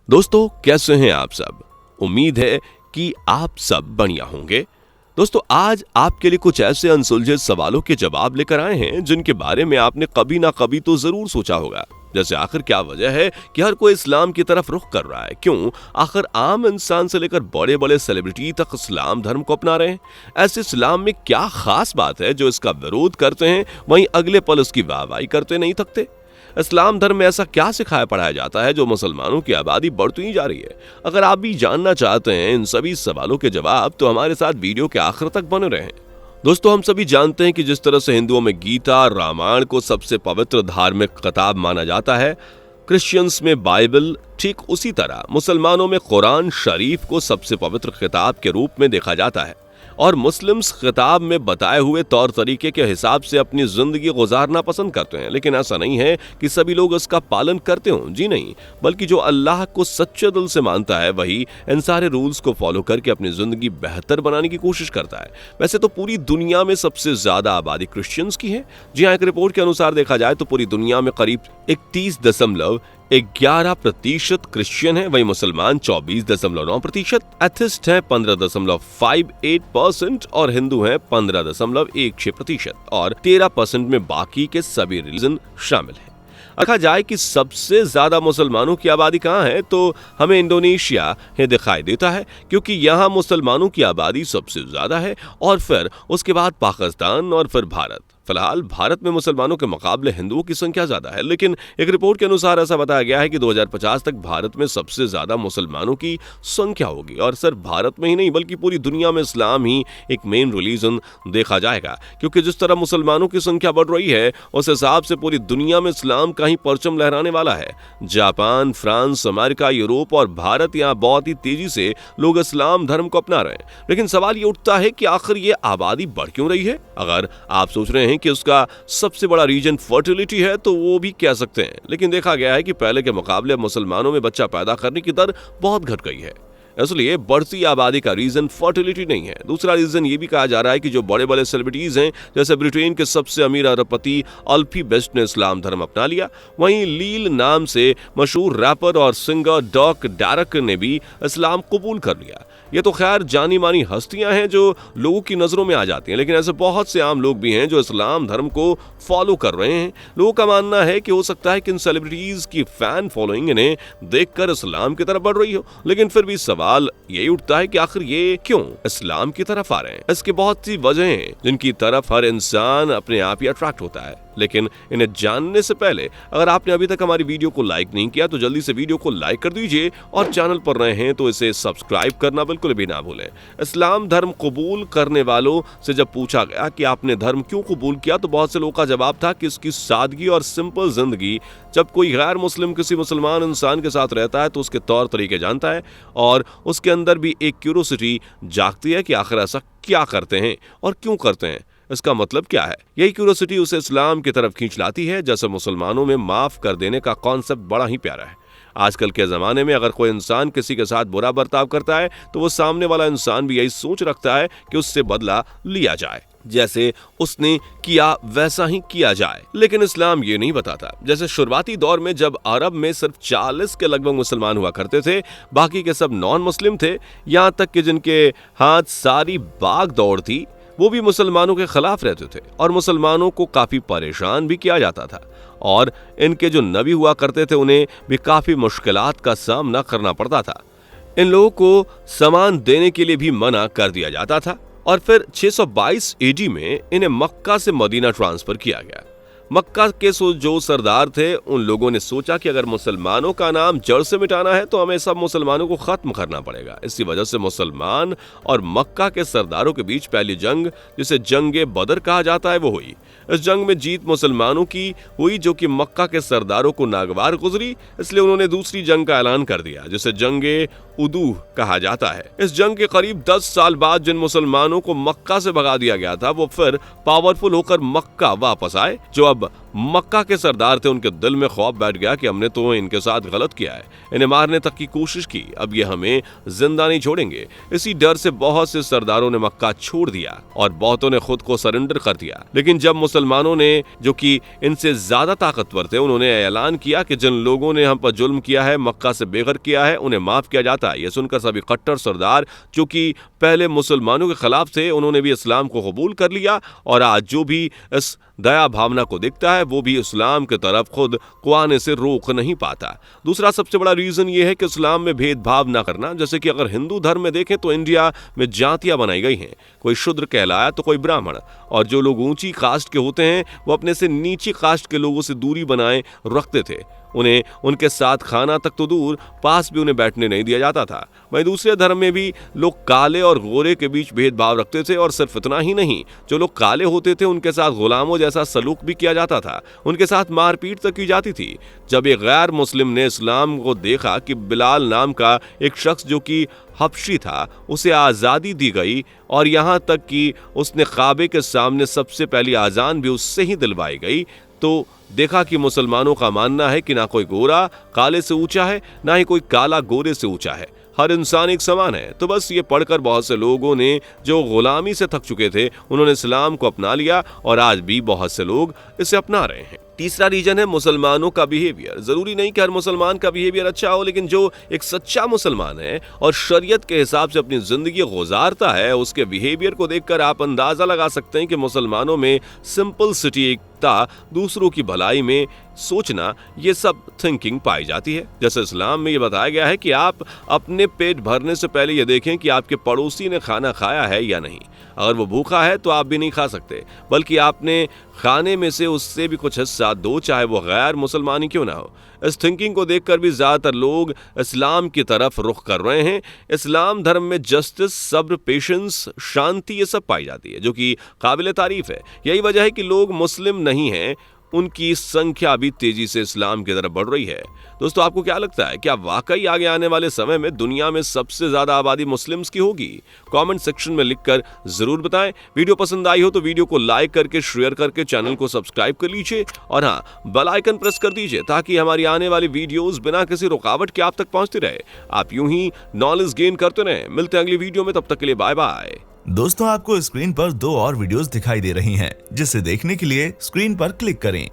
दोस्तों कैसे हैं आप सब। उम्मीद है कि आप सब बढ़िया होंगे। दोस्तों आज आपके लिए कुछ ऐसे अनसुलझे सवालों के जवाब लेकर आए हैं जिनके बारे में आपने कभी ना कभी तो जरूर सोचा होगा। जैसे आखिर क्या वजह है कि हर कोई इस्लाम की तरफ रुख कर रहा है, क्यों आखिर आम इंसान से लेकर बड़े बड़े सेलिब्रिटी तक इस्लाम धर्म को अपना रहे हैं। ऐसे इस्लाम में क्या खास बात है जो इसका विरोध करते हैं वहीं अगले पल उसकी वाहवाही करते नहीं थकते। इस्लाम धर्म में ऐसा क्या सिखाया पढ़ाया जाता है जो मुसलमानों की आबादी बढ़ती ही जा रही है। अगर आप भी जानना चाहते हैं इन सभी सवालों के जवाब तो हमारे साथ वीडियो के आखिर तक बने रहें। दोस्तों हम सभी जानते हैं कि जिस तरह से हिंदुओं में गीता और रामायण को सबसे पवित्र धार्मिक किताब माना जाता है, क्रिश्चियंस में बाइबल, ठीक उसी तरह मुसलमानों में कुरान शरीफ को सबसे पवित्र किताब के रूप में देखा जाता है और मुस्लिम्स किताब में बताए हुए तौर तरीके के हिसाब से अपनी जिंदगी गुजारना पसंद करते हैं। लेकिन ऐसा नहीं है कि सभी लोग इसका पालन करते हों, जी नहीं, बल्कि जो अल्लाह को सच्चे दिल से मानता है वही इन सारे रूल्स को फॉलो करके अपनी जिंदगी बेहतर बनाने की कोशिश करता है। वैसे तो पूरी दुनिया में सबसे ज्यादा आबादी क्रिश्चियंस की है। जी हाँ, एक रिपोर्ट के अनुसार देखा जाए तो पूरी दुनिया में करीब 31.11% क्रिश्चियन है, वहीं मुसलमान 24.9%, एथिस्ट हैं 15.58% और हिंदू हैं 15.16% और 13% में बाकी के सभी रिलीजन शामिल हैं। रखा जाए कि सबसे ज्यादा मुसलमानों की आबादी कहाँ है तो हमें इंडोनेशिया ही दिखाई देता है, क्योंकि यहाँ मुसलमानों की आबादी सबसे ज्यादा है और फिर उसके बाद पाकिस्तान और फिर भारत। फिलहाल भारत में मुसलमानों के मुकाबले हिंदुओं की संख्या ज्यादा है, लेकिन एक रिपोर्ट के अनुसार ऐसा बताया गया है कि 2050 तक भारत में सबसे ज्यादा मुसलमानों की संख्या होगी और सिर्फ भारत में ही नहीं बल्कि पूरी दुनिया में इस्लाम ही एक मेन रिलीजन देखा जाएगा। क्योंकि जिस तरह मुसलमानों की संख्या बढ़ रही है उस हिसाब से पूरी दुनिया में इस्लाम का ही परचम लहराने वाला है। जापान, फ्रांस, अमेरिका, यूरोप और भारत यहाँ बहुत ही तेजी से लोग इस्लाम धर्म को अपना रहे हैं। लेकिन सवाल ये उठता है कि आखिर ये आबादी बढ़ क्यों रही है। अगर आप सोच रहे हैं कि उसका सबसे बड़ा रीजन फर्टिलिटी है तो वो भी कह सकते हैं, लेकिन देखा गया है कि पहले के मुकाबले मुसलमानों में बच्चा पैदा करने की दर बहुत घट गई है। इसलिए बढ़ती आबादी का रीजन फर्टिलिटी नहीं है। दूसरा रीजन ये भी कहा जा रहा है कि जो बड़े बड़े सेलिब्रिटीज हैं, जैसे ब्रिटेन के सबसे अमीर अरबपति अल्फी बेस्ट ने इस्लाम धर्म अपना लिया, वहीं लील नाम से मशहूर रैपर और सिंगर डॉक डायरक ने भी इस्लाम कबूल कर लिया। ये तो खैर जानी मानी हस्तियां हैं जो लोगों की नजरों में आ जाती हैं, लेकिन ऐसे बहुत से आम लोग भी हैं जो इस्लाम धर्म को फॉलो कर रहे हैं। लोगों का मानना है कि हो सकता है कि इन सेलिब्रिटीज की फैन फॉलोइंग इन्हें देखकर इस्लाम की तरफ बढ़ रही हो, लेकिन फिर भी सवाल यही उठता है कि आखिर ये क्यों इस्लाम की तरफ आ रहे हैं। इसकी बहुत सी वजहें हैं जिनकी तरफ हर इंसान अपने आप ही अट्रैक्ट होता है, लेकिन इन्हें जानने से पहले अगर आपने अभी तक हमारी वीडियो को लाइक नहीं किया तो जल्दी से वीडियो को लाइक कर दीजिए और चैनल पर नए हैं तो इसे सब्सक्राइब करना बिल्कुल भी ना भूलें। इस्लाम धर्म कबूल करने वालों से जब पूछा गया कि आपने धर्म क्यों कबूल किया तो बहुत से लोगों का जवाब था कि इसकी सादगी और सिंपल जिंदगी। जब कोई गैर मुस्लिम किसी मुसलमान इंसान के साथ रहता है तो उसके तौर तरीके जानता है और उसके अंदर भी एक क्यूरियोसिटी जागती है कि आखिर ऐसा क्या करते हैं और क्यों करते हैं, इसका मतलब क्या है। यही क्यूरियोसिटी उसे इस्लाम की तरफ खींच लाती है। जैसे मुसलमानों में माफ कर देने का कॉन्सेप्ट बड़ा ही प्यारा है। आजकल के जमाने में अगर कोई इंसान किसी के साथ बुरा बर्ताव करता है तो वो सामने वाला इंसान भी यही सोच रखता है कि उससे बदला लिया जाए, जैसे उसने किया वैसा ही किया जाए। लेकिन इस्लाम ये नहीं बताता। जैसे शुरुआती दौर में जब अरब में सिर्फ 40 के लगभग मुसलमान हुआ करते थे, बाकी के सब नॉन मुस्लिम थे, यहाँ तक कि जिनके हाथ सारी बाग दौड़ थी वो भी मुसलमानों के खिलाफ रहते थे और मुसलमानों को काफी परेशान भी किया जाता था और इनके जो नबी हुआ करते थे उन्हें भी काफी मुश्किलात का सामना करना पड़ता था। इन लोगों को सामान देने के लिए भी मना कर दिया जाता था और फिर 622 एडी में इन्हें मक्का से मदीना ट्रांसफर किया गया। मक्का के जो सरदार थे उन लोगों ने सोचा कि अगर मुसलमानों का नाम जड़ से मिटाना है तो हमें सब मुसलमानों को खत्म करना पड़ेगा। इसी वजह से मुसलमान और मक्का के सरदारों के बीच पहली जंग, जिसे जंगे बदर कहा जाता है, वो हुई। इस जंग में जीत मुसलमानों की हुई जो कि मक्का के सरदारों को नागवार गुजरी, इसलिए उन्होंने दूसरी जंग का ऐलान कर दिया जिसे जंगे उदूह कहा जाता है। इस जंग के करीब 10 साल बाद जिन मुसलमानों को मक्का से भगा दिया गया था वो फिर पावरफुल होकर मक्का वापस आए, जो अब मक्का के सरदार थे उनके दिल में खौफ बैठ गया कि हमने तो इनके साथ गलत किया है, इन्हें मारने तक की कोशिश की, अब ये हमें जिंदा नहीं छोड़ेंगे। इसी डर से बहुत से सरदारों ने मक्का छोड़ दिया और बहुतों ने खुद को सरेंडर कर दिया। लेकिन जब मुसलमानों ने, जो कि इनसे ज्यादा ताकतवर थे, उन्होंने ऐलान किया कि जिन लोगों ने हम पर जुल्म किया है, मक्का से बेघर किया है, उन्हें माफ किया जाता है। यह सुनकर सभी कट्टर सरदार जो कि पहले मुसलमानों के खिलाफ थे, उन्होंने भी इस्लाम को कबूल कर लिया और आज जो भी इस दया भावना को दिखता है वो भी इस्लाम की तरफ खुद को आने से रोक नहीं पाता। दूसरा सबसे बड़ा रीजन ये है कि इस्लाम में भेदभाव ना करना। जैसे कि अगर हिंदू धर्म में देखें तो इंडिया में जातियां बनाई गई हैं, कोई शूद्र कहलाया तो कोई ब्राह्मण, और जो लोग ऊंची कास्ट के होते हैं वो अपने से नीची कास्ट के लोगों से दूरी बनाए रखते थे। उन्हें उनके साथ खाना तक तो दूर, पास भी उन्हें बैठने नहीं दिया जाता था। वहीं दूसरे धर्म में भी लोग काले और गोरे के बीच भेदभाव रखते थे, और सिर्फ इतना ही नहीं, जो लोग काले होते थे उनके साथ गुलामों जैसा सलूक भी किया जाता था, उनके साथ मारपीट तक की जाती थी। जब एक गैर मुस्लिम ने इस्लाम को देखा कि बिलाल नाम का एक शख्स जो कि हबशी था, उसे आज़ादी दी गई और यहाँ तक कि उसने काबे के सामने सबसे पहली आज़ान भी उससे ही दिलवाई गई, तो देखा कि मुसलमानों का मानना है कि ना कोई गोरा काले से ऊंचा है, ना ही कोई काला गोरे से ऊंचा है, हर इंसान एक समान है। तो बस ये पढ़कर बहुत से लोगों ने जो गुलामी से थक चुके थे, उन्होंने इस्लाम को अपना लिया और आज भी बहुत से लोग इसे अपना रहे हैं। तीसरा रीजन है मुसलमानों का बिहेवियर। जरूरी नहीं कि हर मुसलमान का बिहेवियर अच्छा हो, लेकिन जो एक सच्चा मुसलमान है और शरीयत के हिसाब से अपनी जिंदगी गुजारता है, उसके बिहेवियर को देखकर आप अंदाजा लगा सकते हैं कि मुसलमानों में सिंपलिसिटी, एकता, दूसरों की भलाई में सोचना, ये सब थिंकिंग पाई जाती है। जैसे इस्लाम में ये बताया गया है कि आप अपने पेट भरने से पहले ये देखें कि आपके पड़ोसी ने खाना खाया है या नहीं। अगर वो भूखा है तो आप भी नहीं खा सकते, बल्कि आपने खाने में से उससे भी कुछ हिस्सा दो, चाहे वो गैर मुसलमान ही क्यों ना हो। इस थिंकिंग को देखकर भी ज्यादातर लोग इस्लाम की तरफ रुख कर रहे हैं। इस्लाम धर्म में जस्टिस, सब्र, पेशेंस, शांति, ये सब पाई जाती है, जो कि काबिल तारीफ है। यही वजह है कि लोग मुस्लिम नहीं हैं, उनकी संख्या भी तेजी से इस्लाम की तरफ बढ़ रही है। दोस्तों, आपको क्या लगता है, क्या वाकई आगे आने वाले समय में दुनिया में सबसे ज्यादा आबादी मुस्लिम्स की होगी? कमेंट सेक्शन में लिखकर जरूर बताएं। वीडियो पसंद आई हो तो वीडियो को लाइक करके, शेयर करके चैनल को सब्सक्राइब कर लीजिए और हाँ, बेल आइकन प्रेस कर दीजिए ताकि हमारी आने वाली वीडियोस बिना किसी रुकावट के आप तक पहुंचती रहे। आप यूं ही नॉलेज गेन करते रहें। मिलते हैं अगली वीडियो में, तब तक के लिए बाय बाय। दोस्तों, आपको स्क्रीन पर 2 और वीडियोस दिखाई दे रही हैं, जिसे देखने के लिए स्क्रीन पर क्लिक करें।